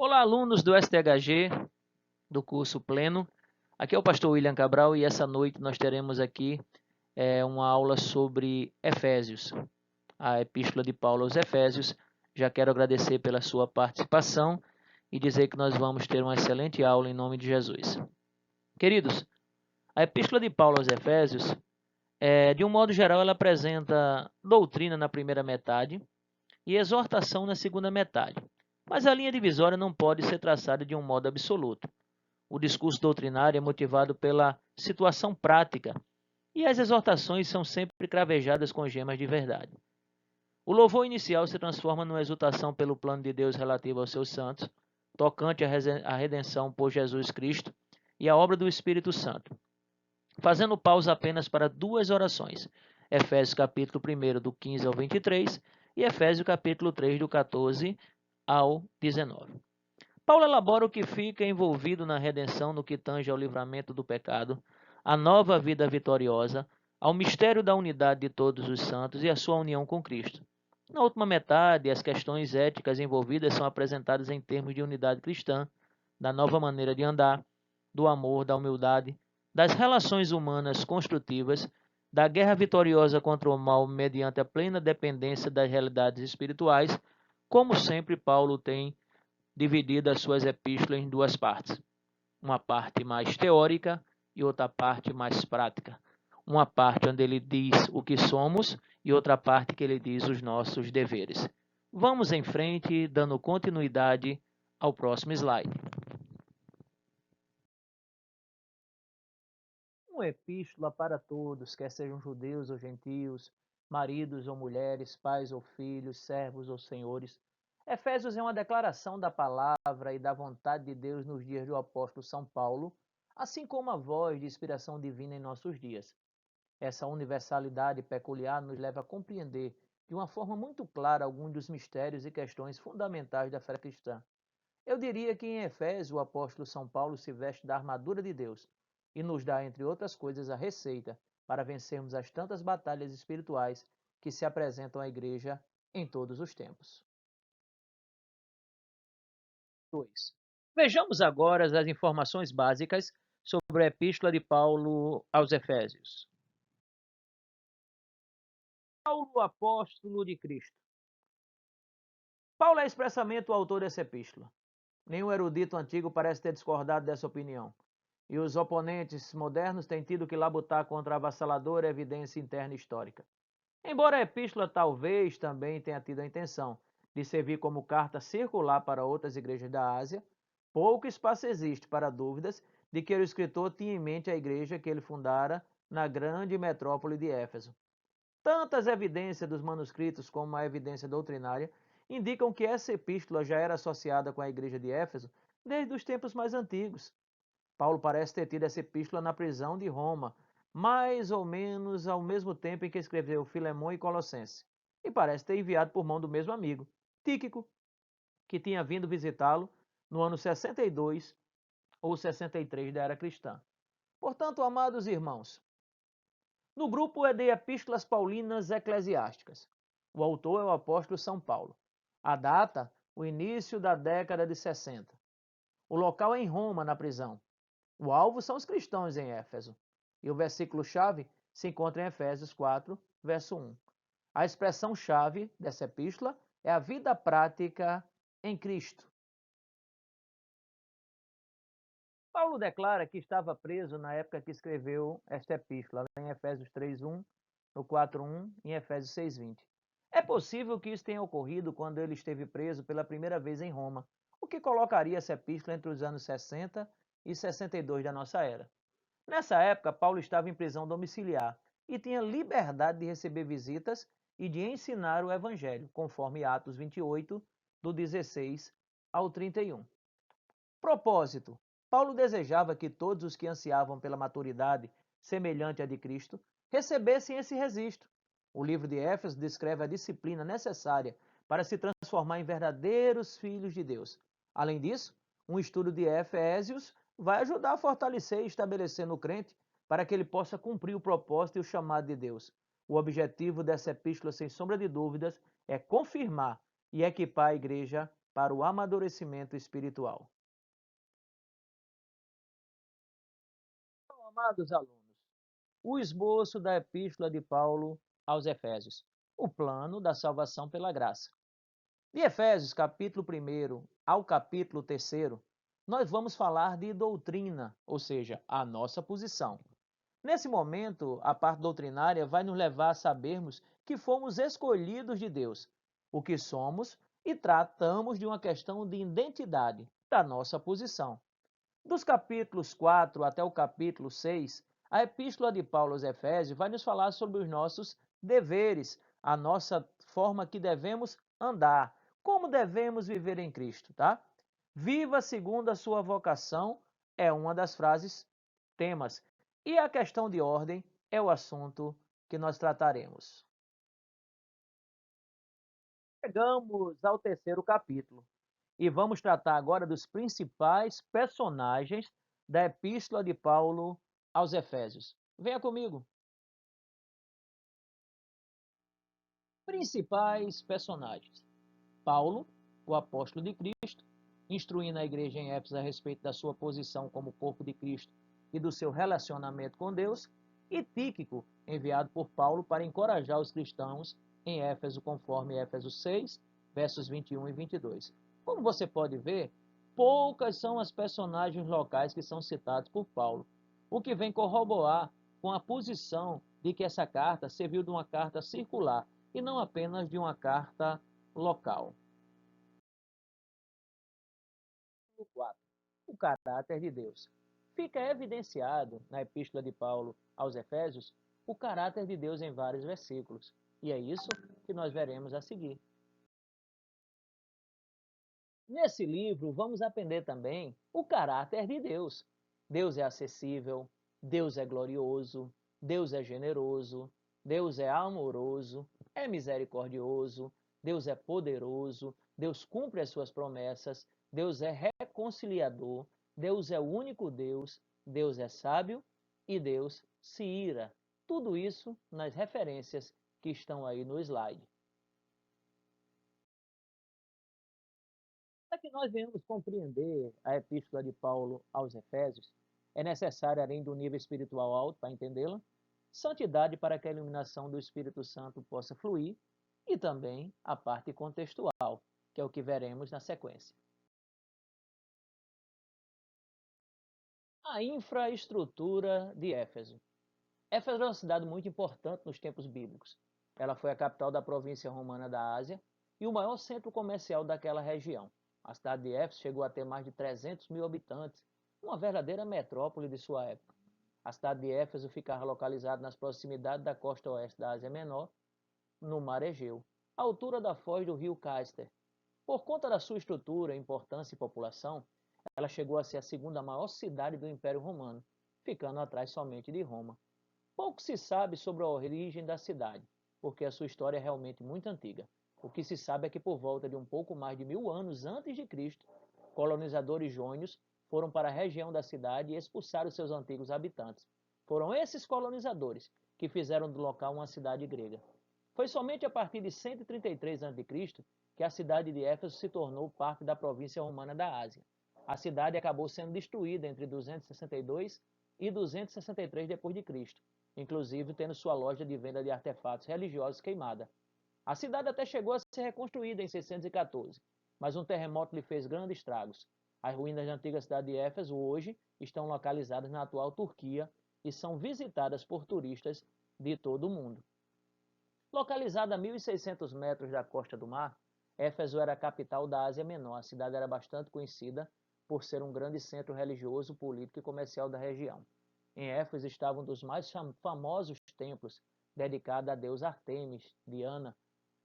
Olá, alunos do STHG, do curso Pleno. Aqui é o pastor William Cabral e essa noite nós teremos aqui uma aula sobre Efésios, a epístola de Paulo aos Efésios. Já quero agradecer pela sua participação e dizer que nós vamos ter uma excelente aula em nome de Jesus. Queridos, a epístola de Paulo aos Efésios, de um modo geral, ela apresenta doutrina na primeira metade e exortação na segunda metade. Mas a linha divisória não pode ser traçada de um modo absoluto. O discurso doutrinário é motivado pela situação prática e as exortações são sempre cravejadas com gemas de verdade. O louvor inicial se transforma numa exultação pelo plano de Deus relativo aos seus santos, tocante à redenção por Jesus Cristo e à obra do Espírito Santo, fazendo pausa apenas para duas orações, Efésios capítulo 1, do 15 ao 23 e Efésios capítulo 3, do 14 ao 19. Paulo elabora o que fica envolvido na redenção no que tange ao livramento do pecado, à nova vida vitoriosa, ao mistério da unidade de todos os santos e à sua união com Cristo. Na última metade, as questões éticas envolvidas são apresentadas em termos de unidade cristã, da nova maneira de andar, do amor, da humildade, das relações humanas construtivas, da guerra vitoriosa contra o mal mediante a plena dependência das realidades espirituais, como sempre Paulo tem dividido as suas epístolas em duas partes. Uma parte mais teórica e outra parte mais prática. Uma parte onde ele diz o que somos e outra parte que ele diz os nossos deveres. Vamos em frente, dando continuidade ao próximo slide. Uma epístola para todos, quer sejam judeus ou gentios, maridos ou mulheres, pais ou filhos, servos ou senhores. Efésios é uma declaração da palavra e da vontade de Deus nos dias do apóstolo São Paulo, assim como a voz de inspiração divina em nossos dias. Essa universalidade peculiar nos leva a compreender de uma forma muito clara alguns dos mistérios e questões fundamentais da fé cristã. Eu diria que em Efésios o apóstolo São Paulo se veste da armadura de Deus e nos dá, entre outras coisas, a receita para vencermos as tantas batalhas espirituais que se apresentam à igreja em todos os tempos. 2. Vejamos agora as informações básicas sobre a epístola de Paulo aos Efésios. Paulo, apóstolo de Cristo. Paulo é expressamente o autor dessa epístola. Nenhum erudito antigo parece ter discordado dessa opinião. E os oponentes modernos têm tido que labutar contra a avassaladora evidência interna histórica. Embora a epístola talvez também tenha tido a intenção de servir como carta circular para outras igrejas da Ásia, pouco espaço existe para dúvidas de que o escritor tinha em mente a igreja que ele fundara na grande metrópole de Éfeso. Tantas evidências dos manuscritos como a evidência doutrinária indicam que essa epístola já era associada com a igreja de Éfeso desde os tempos mais antigos. Paulo parece ter tido essa epístola na prisão de Roma, mais ou menos ao mesmo tempo em que escreveu Filemão e Colossenses, e parece ter enviado por mão do mesmo amigo, Tíquico, que tinha vindo visitá-lo no ano 62 ou 63 da era cristã. Portanto, amados irmãos, no grupo é de Epístolas Paulinas Eclesiásticas. O autor é o apóstolo São Paulo. A data, o início da década de 60. O local é em Roma, na prisão. O alvo são os cristãos em Éfeso. E o versículo-chave se encontra em Efésios 4, verso 1. A expressão-chave dessa epístola é a vida prática em Cristo. Paulo declara que estava preso na época que escreveu esta epístola, em Efésios 3:1, no 4:1 e em Efésios 6:20. É possível que isso tenha ocorrido quando ele esteve preso pela primeira vez em Roma, o que colocaria essa epístola entre os anos 60 e 62 da nossa era. Nessa época, Paulo estava em prisão domiciliar e tinha liberdade de receber visitas e de ensinar o evangelho, conforme Atos 28, do 16 ao 31. Propósito: Paulo desejava que todos os que ansiavam pela maturidade semelhante à de Cristo recebessem esse registro. O livro de Éfeso descreve a disciplina necessária para se transformar em verdadeiros filhos de Deus. Além disso, um estudo de Efésios vai ajudar a fortalecer e estabelecer no crente para que ele possa cumprir o propósito e o chamado de Deus. O objetivo dessa epístola, sem sombra de dúvidas, é confirmar e equipar a igreja para o amadurecimento espiritual. Então, amados alunos, o esboço da Epístola de Paulo aos Efésios, o plano da salvação pela graça. De Efésios, capítulo 1 ao capítulo 3, nós vamos falar de doutrina, ou seja, a nossa posição. Nesse momento, a parte doutrinária vai nos levar a sabermos que fomos escolhidos de Deus, o que somos, e tratamos de uma questão de identidade, da nossa posição. Dos capítulos 4 até o capítulo 6, a Epístola de Paulo aos Efésios vai nos falar sobre os nossos deveres, a nossa forma que devemos andar, como devemos viver em Cristo, tá? Viva segundo a sua vocação é uma das frases temas. E a questão de ordem é o assunto que nós trataremos. Chegamos ao 3º capítulo e vamos tratar agora dos principais personagens da Epístola de Paulo aos Efésios. Venha comigo. Principais personagens. Paulo, o apóstolo de Cristo, instruindo a igreja em Éfeso a respeito da sua posição como corpo de Cristo e do seu relacionamento com Deus, e Tíquico, enviado por Paulo para encorajar os cristãos em Éfeso, conforme Éfesos 6, versos 21 e 22. Como você pode ver, poucas são as personagens locais que são citados por Paulo, o que vem corroborar com a posição de que essa carta serviu de uma carta circular e não apenas de uma carta local. 4. O caráter de Deus. Fica evidenciado na Epístola de Paulo aos Efésios o caráter de Deus em vários versículos. E é isso que nós veremos a seguir. Nesse livro, vamos aprender também o caráter de Deus. Deus é acessível, Deus é glorioso, Deus é generoso, Deus é amoroso, é misericordioso, Deus é poderoso, Deus cumpre as suas promessas, Deus é reconciliador, Deus é o único Deus, Deus é sábio e Deus se ira. Tudo isso nas referências que estão aí no slide. Para que nós venhamos compreender a Epístola de Paulo aos Efésios, é necessário, além do nível espiritual alto para entendê-la, santidade para que a iluminação do Espírito Santo possa fluir e também a parte contextual, que é o que veremos na sequência. A infraestrutura de Éfeso. Éfeso é uma cidade muito importante nos tempos bíblicos. Ela foi a capital da província romana da Ásia e o maior centro comercial daquela região. A cidade de Éfeso chegou a ter mais de 300 mil habitantes, uma verdadeira metrópole de sua época. A cidade de Éfeso ficava localizada nas proximidades da costa oeste da Ásia Menor, no Mar Egeu, à altura da foz do rio Cáster. Por conta da sua estrutura, importância e população, ela chegou a ser a segunda maior cidade do Império Romano, ficando atrás somente de Roma. Pouco se sabe sobre a origem da cidade, porque a sua história é realmente muito antiga. O que se sabe é que por volta de um pouco mais de 1000 anos antes de Cristo, colonizadores jônios foram para a região da cidade e expulsaram seus antigos habitantes. Foram esses colonizadores que fizeram do local uma cidade grega. Foi somente a partir de 133 a.C. que a cidade de Éfeso se tornou parte da província romana da Ásia. A cidade acabou sendo destruída entre 262 e 263 d.C., inclusive tendo sua loja de venda de artefatos religiosos queimada. A cidade até chegou a ser reconstruída em 614, mas um terremoto lhe fez grandes estragos. As ruínas da antiga cidade de Éfeso hoje estão localizadas na atual Turquia e são visitadas por turistas de todo o mundo. Localizada a 1.600 metros da costa do mar, Éfeso era a capital da Ásia Menor. A cidade era bastante conhecida por ser um grande centro religioso, político e comercial da região. Em Éfeso estava um dos mais famosos templos dedicado à deusa Ártemis, Diana,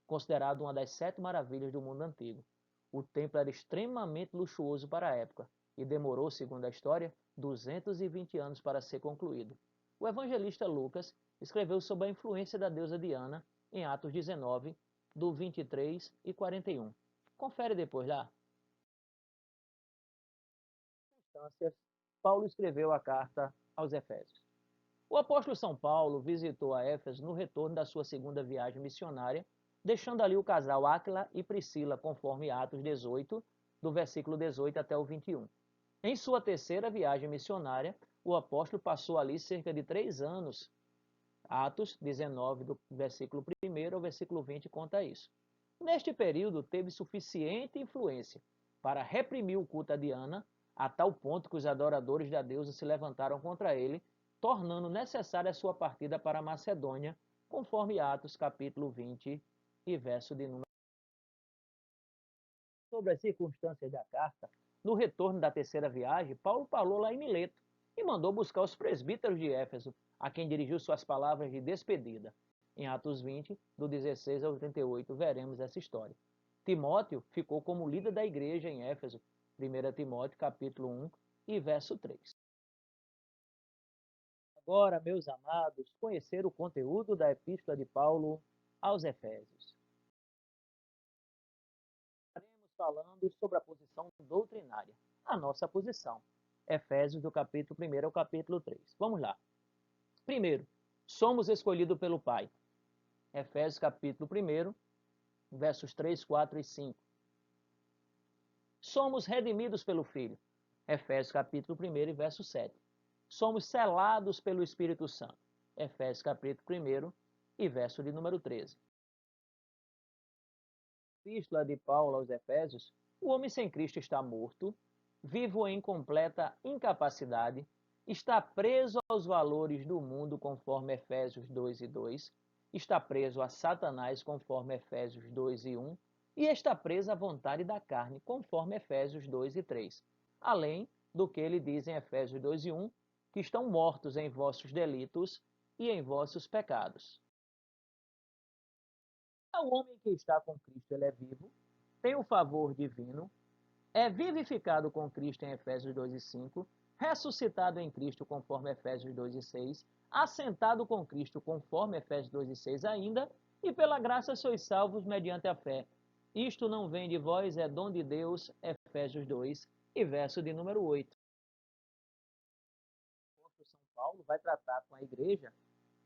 considerado uma das 7 maravilhas do mundo antigo. O templo era extremamente luxuoso para a época e demorou, segundo a história, 220 anos para ser concluído. O evangelista Lucas escreveu sobre a influência da deusa Diana em Atos 19, do 23 e 41. Confere depois lá. Paulo escreveu a carta aos Efésios. O apóstolo São Paulo visitou a Éfeso no retorno da sua segunda viagem missionária, deixando ali o casal Áquila e Priscila, conforme Atos 18, do versículo 18 até o 21. Em sua terceira viagem missionária, o apóstolo passou ali cerca de 3 anos. Atos 19, do versículo 1 ao versículo 20, conta isso. Neste período, teve suficiente influência para reprimir o culto a Diana, a tal ponto que os adoradores da deusa se levantaram contra ele, tornando necessária a sua partida para a Macedônia, conforme Atos capítulo 20 e verso de número. Sobre as circunstâncias da carta, no retorno da terceira viagem, Paulo parou lá em Mileto e mandou buscar os presbíteros de Éfeso, a quem dirigiu suas palavras de despedida. Em Atos 20, do 16 ao 38, veremos essa história. Timóteo ficou como líder da igreja em Éfeso, 1 Timóteo capítulo 1 e verso 3. Agora, meus amados, conhecer o conteúdo da epístola de Paulo aos Efésios. Estaremos falando sobre a posição doutrinária, a nossa posição. Efésios, do capítulo 1 ao capítulo 3. Vamos lá. Primeiro, somos escolhidos pelo Pai. Efésios, capítulo 1, versos 3, 4 e 5. Somos redimidos pelo Filho. Efésios, capítulo 1 e verso 7. Somos selados pelo Espírito Santo. Efésios, capítulo 1 e verso de número 13. Epístola de Paulo aos Efésios, o homem sem Cristo está morto, vivo em completa incapacidade, está preso aos valores do mundo, conforme Efésios 2 e 2, está preso a Satanás, conforme Efésios 2 e 1, e está preso à vontade da carne, conforme Efésios 2 e 3. Além do que ele diz em Efésios 2 e 1, que estão mortos em vossos delitos e em vossos pecados. O homem que está com Cristo, ele é vivo, tem o favor divino, é vivificado com Cristo em Efésios 2 e 5, ressuscitado em Cristo conforme Efésios 2 e 6, assentado com Cristo conforme Efésios 2 e 6 ainda, e pela graça sois salvos mediante a fé. Isto não vem de vós, é dom de Deus, Efésios 2 e verso de número 8. O apóstolo São Paulo vai tratar com a igreja,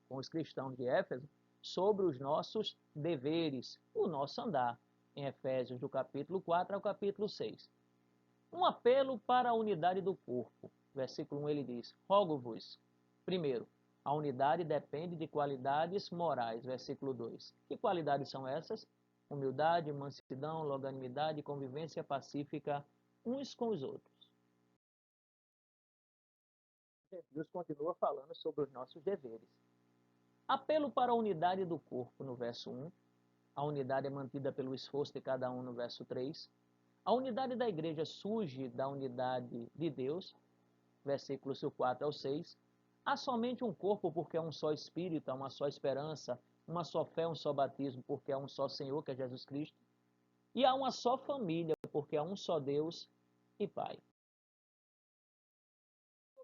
com os cristãos de Éfeso, sobre os nossos deveres, o nosso andar, em Efésios do capítulo 4 ao capítulo 6. Um apelo para a unidade do corpo. Versículo 1 ele diz, rogo-vos. Primeiro, a unidade depende de qualidades morais. Versículo 2. Que qualidades são essas? Humildade, mansidão, longanimidade, convivência pacífica uns com os outros. Deus continua falando sobre os nossos deveres. Apelo para a unidade do corpo, no verso 1. A unidade é mantida pelo esforço de cada um, no verso 3. A unidade da igreja surge da unidade de Deus, versículos 4 ao 6. Há somente um corpo, porque é um só Espírito, há uma só esperança, uma só fé, um só batismo, porque há um só Senhor, que é Jesus Cristo. E há uma só família, porque há um só Deus e Pai.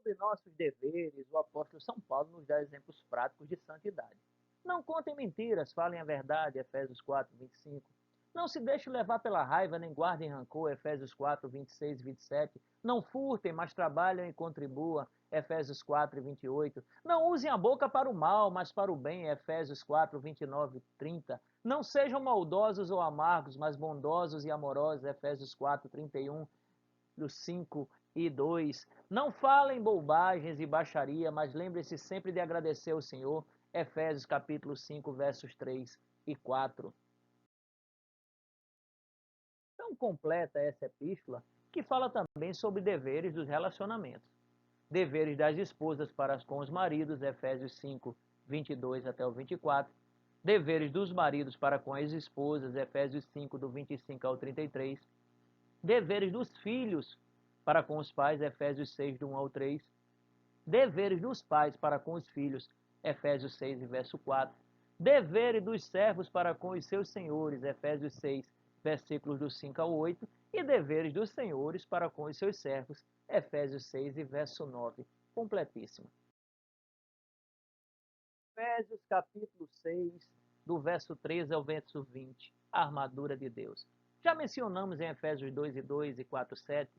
Sobre nossos deveres, o apóstolo São Paulo nos dá exemplos práticos de santidade. Não contem mentiras, falem a verdade, Efésios 4, 25. Não se deixem levar pela raiva, nem guardem rancor, Efésios 4, 26 e 27. Não furtem, mas trabalhem e contribuam, Efésios 4 e 28. Não usem a boca para o mal, mas para o bem, Efésios 4, 29 e 30. Não sejam maldosos ou amargos, mas bondosos e amorosos, Efésios 4, 31, do 5 e 2. Não falem bobagens e baixaria, mas lembre-se sempre de agradecer ao Senhor, Efésios capítulo 5, versos 3 e 4. Tão completa essa epístola que fala também sobre deveres dos relacionamentos. Deveres das esposas para com os maridos, Efésios 5, 22 até o 24. Deveres dos maridos para com as esposas, Efésios 5, do 25 ao 33. Deveres dos filhos para com os pais, Efésios 6, do 1 ao 3. Deveres dos pais para com os filhos, Efésios 6, verso 4. Deveres dos servos para com os seus senhores, Efésios 6, versículos do 5 ao 8. E deveres dos senhores para com os seus servos, Efésios 6 e verso 9. Completíssimo. Efésios capítulo 6, do verso 13 ao verso 20. A armadura de Deus. Já mencionamos em Efésios 2 e 2 e 4, 7,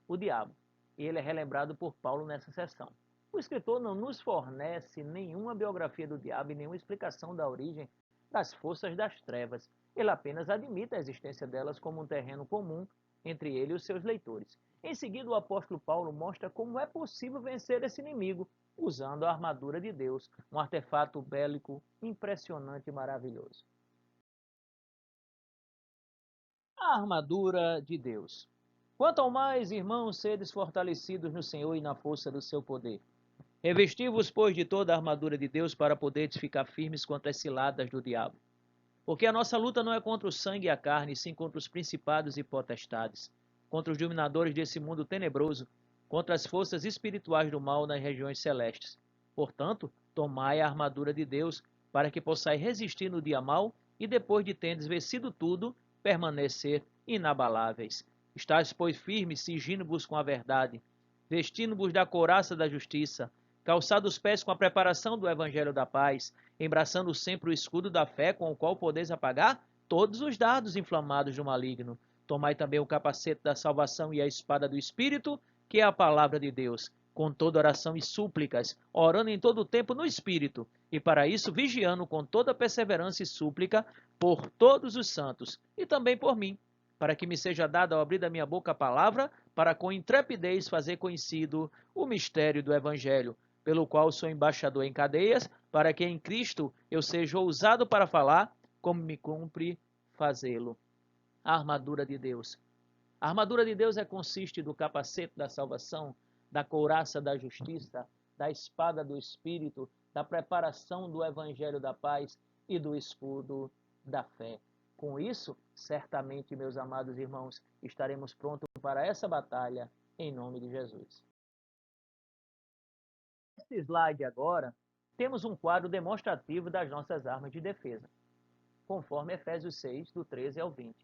o diabo. E ele é relembrado por Paulo nessa sessão. O escritor não nos fornece nenhuma biografia do diabo e nenhuma explicação da origem das forças das trevas. Ele apenas admite a existência delas como um terreno comum entre ele e os seus leitores. Em seguida, o apóstolo Paulo mostra como é possível vencer esse inimigo usando a armadura de Deus, um artefato bélico impressionante e maravilhoso. A armadura de Deus. Quanto ao mais, irmãos, sedes fortalecidos no Senhor e na força do seu poder. Revesti-vos, pois, de toda a armadura de Deus para poderes ficar firmes contra as ciladas do diabo. Porque a nossa luta não é contra o sangue e a carne, sim contra os principados e potestades, contra os dominadores desse mundo tenebroso, contra as forças espirituais do mal nas regiões celestes. Portanto, tomai a armadura de Deus, para que possais resistir no dia mau e, depois de tendes vencido tudo, permanecer inabaláveis. Estais, pois, firmes, cingindo-vos com a verdade, vestindo-vos da couraça da justiça, calçados os pés com a preparação do evangelho da paz, embraçando sempre o escudo da fé, com o qual podeis apagar todos os dardos inflamados do maligno. Tomai também o capacete da salvação e a espada do Espírito, que é a palavra de Deus, com toda oração e súplicas, orando em todo o tempo no Espírito, e para isso vigiando com toda perseverança e súplica por todos os santos, e também por mim, para que me seja dada ao abrir da minha boca a palavra, para com intrepidez fazer conhecido o mistério do Evangelho, pelo qual sou embaixador em cadeias, para que em Cristo eu seja ousado para falar, como me cumpre fazê-lo. A armadura de Deus. A armadura de Deus consiste do capacete da salvação, da couraça da justiça, da espada do Espírito, da preparação do evangelho da paz e do escudo da fé. Com isso, certamente, meus amados irmãos, estaremos prontos para essa batalha, em nome de Jesus. Neste slide agora, temos um quadro demonstrativo das nossas armas de defesa, conforme Efésios 6, do 13 ao 20.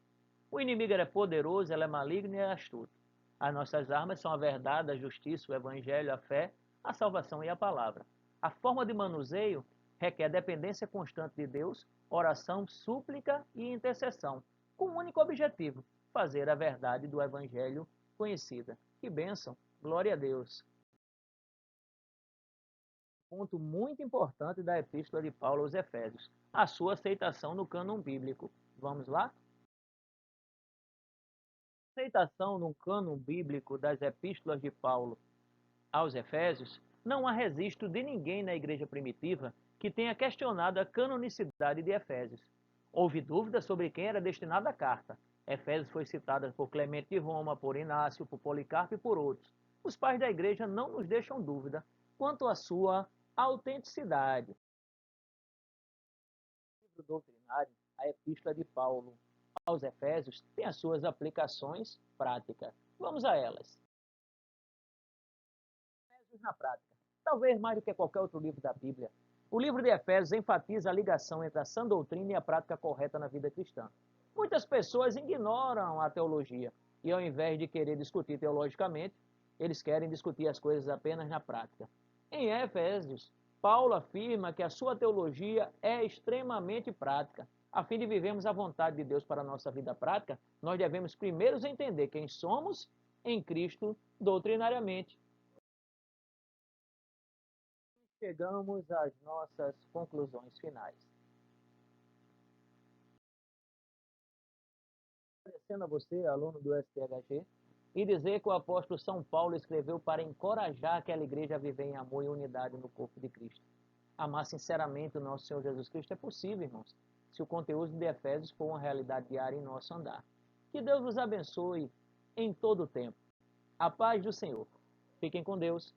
O inimigo é poderoso, ele é maligno e é astuto. As nossas armas são a verdade, a justiça, o evangelho, a fé, a salvação e a palavra. A forma de manuseio requer dependência constante de Deus, oração, súplica e intercessão, com um único objetivo: fazer a verdade do evangelho conhecida. Que bênção! Glória a Deus! Ponto muito importante da Epístola de Paulo aos Efésios, a sua aceitação no cânon bíblico. Vamos lá? A aceitação no cânon bíblico das Epístolas de Paulo aos Efésios não há registro de ninguém na igreja primitiva que tenha questionado a canonicidade de Efésios. Houve dúvidas sobre quem era destinada a carta. Efésios foi citada por Clemente de Roma, por Inácio, por Policarpo e por outros. Os pais da igreja não nos deixam dúvida quanto à sua autenticidade. O livro doutrinário, a Epístola de Paulo aos Efésios, tem as suas aplicações práticas. Vamos a elas. Efésios na prática. Talvez mais do que qualquer outro livro da Bíblia, o livro de Efésios enfatiza a ligação entre a sã doutrina e a prática correta na vida cristã. Muitas pessoas ignoram a teologia e, ao invés de querer discutir teologicamente, eles querem discutir as coisas apenas na prática. Em Efésios, Paulo afirma que a sua teologia é extremamente prática. A fim de vivermos a vontade de Deus para a nossa vida prática, nós devemos primeiro entender quem somos em Cristo doutrinariamente. Chegamos às nossas conclusões finais. Agradecendo a você, aluno do STHG, e dizer que o apóstolo São Paulo escreveu para encorajar aquela igreja a viver em amor e unidade no corpo de Cristo. Amar sinceramente o nosso Senhor Jesus Cristo é possível, irmãos, se o conteúdo de Efésios for uma realidade diária em nosso andar. Que Deus nos abençoe em todo o tempo. A paz do Senhor. Fiquem com Deus.